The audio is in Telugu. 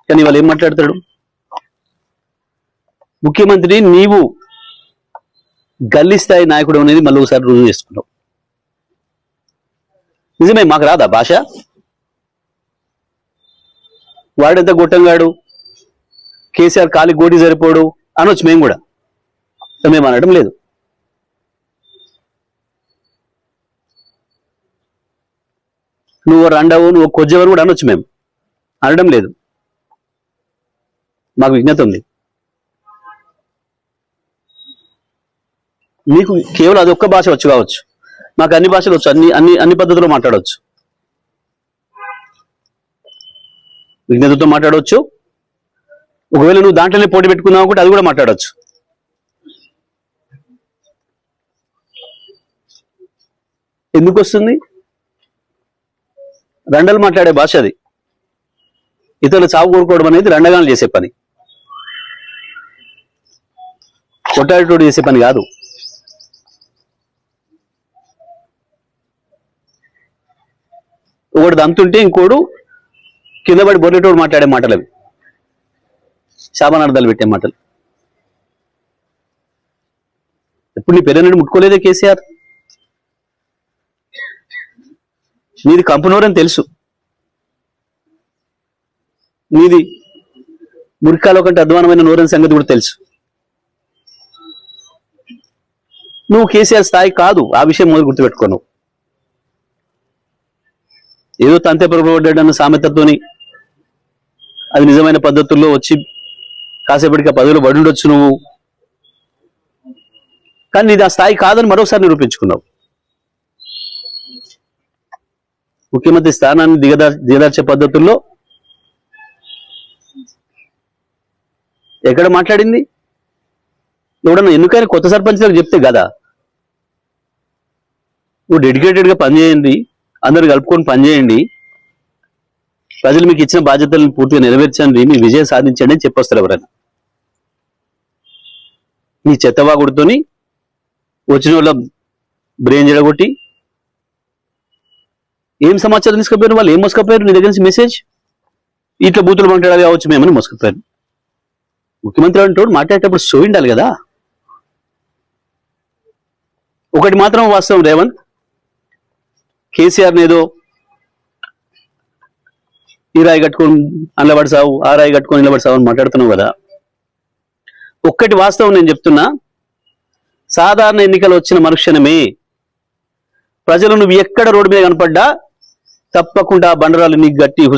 కానీ వాళ్ళు ఏం మాట్లాడతాడు? ముఖ్యమంత్రి నీవు గల్లీ స్థాయి నాయకుడు అనేది మళ్ళీ ఒకసారి రుజువు చేసుకున్నావు. నిజమే, మాకు రాదా భాష? వాడెంత గొట్టంగాడు, కేసీఆర్ కాలి గోటి సరిపోడు అనొచ్చు మేము కూడా. మేము అనడం లేదు. నువ్వు రండవు, నువ్వు కొజ్జవని కూడా అనొచ్చు, మేము అనడం లేదు. మాకు విజ్ఞత ఉంది. నీకు కేవలం అది ఒక్క భాష వచ్చు కావచ్చు, మాకు అన్ని భాషలు వచ్చు, అన్ని పద్ధతుల్లో మాట్లాడవచ్చు. విజ్ఞతతో మాట్లాడవచ్చు. ఒకవేళ నువ్వు దాంట్లోనే పోటీ పెట్టుకున్నావు కూడా అది కూడా మాట్లాడవచ్చు. ఎందుకు వస్తుంది? రండలు మాట్లాడే భాష అది. ఇతరులు చావు కోరుకోవడం అనేది రండగాలు చేసే పని, కొట్టాడితోడు చేసే పని కాదు. ఒకటి దంతుంటే ఇంకోడు కింద పడి బొర్రెటోడు మాట్లాడే మాటలు అవి, శాపనార్థాలు పెట్టే మాటలు. ఎప్పుడు నీ పెద్దనని ముట్టుకోలేదే కేసీఆర్. నీది కంపనూరని తెలుసు, నీది మురికాలో కంటే అధ్వానమైన నూరని సంగతి కూడా తెలుసు. నువ్వు కేసీఆర్ స్థాయి కాదు, ఆ విషయం మొదలు గుర్తుపెట్టుకోను. ఏదో తంతే పొరపడ్డాడన్న సామెతతోని అది నిజమైన పద్ధతుల్లో వచ్చి కాసేపటికి ఆ పదవిలో పడి ఉండొచ్చు నువ్వు, కానీ నీది ఆ స్థాయి కాదని మరోసారి నిరూపించుకున్నావు. ముఖ్యమంత్రి స్థానాన్ని దిగదార్చే పద్ధతుల్లో ఎక్కడ మాట్లాడింది? ఎవడన్నా ఎన్నికైనా కొత్త సర్పంచ్లకు చెప్తే కదా, నువ్వు డెడికేటెడ్గా పనిచేయండి, అందరు కలుపుకొని పనిచేయండి, ప్రజలు మీకు ఇచ్చిన బాధ్యతలను పూర్తిగా నెరవేర్చండి, మీ విజయం సాధించండి అని చెప్పొస్తారు ఎవరైనా. నీ చెత్తవాగుడితోని వచ్చిన వాళ్ళ బ్రెయిన్ జడగొట్టి ఏం సమాచారం తీసుకుపోయారు? వాళ్ళు ఏం మోసుకపోయారు? నీ దగ్గర నుంచి మెసేజ్ ఇట్లా బూతులు మాట్లాడాలి కావచ్చు మేమని మోసుకపోయారు. ముఖ్యమంత్రి అంటూ మాట్లాడేటప్పుడు షో ఉండాలి కదా. ఒకటి మాత్రం వాస్తవం రేవంత్, కేసీఆర్ని ఏదో ఈ రాయి కట్టుకొని అల్లబడిసావు, ఆ రాయి కట్టుకొని నిలబడిసావు అని మాట్లాడుతున్నావు కదా. ఒక్కటి వాస్తవం నేను చెప్తున్నా, సాధారణ ఎన్నికలు వచ్చిన మరుక్షణమే ప్రజలు నువ్వు ఎక్కడ రోడ్డు మీద కనపడ్డా తప్పకుండా బండరాలు నీకు గట్టి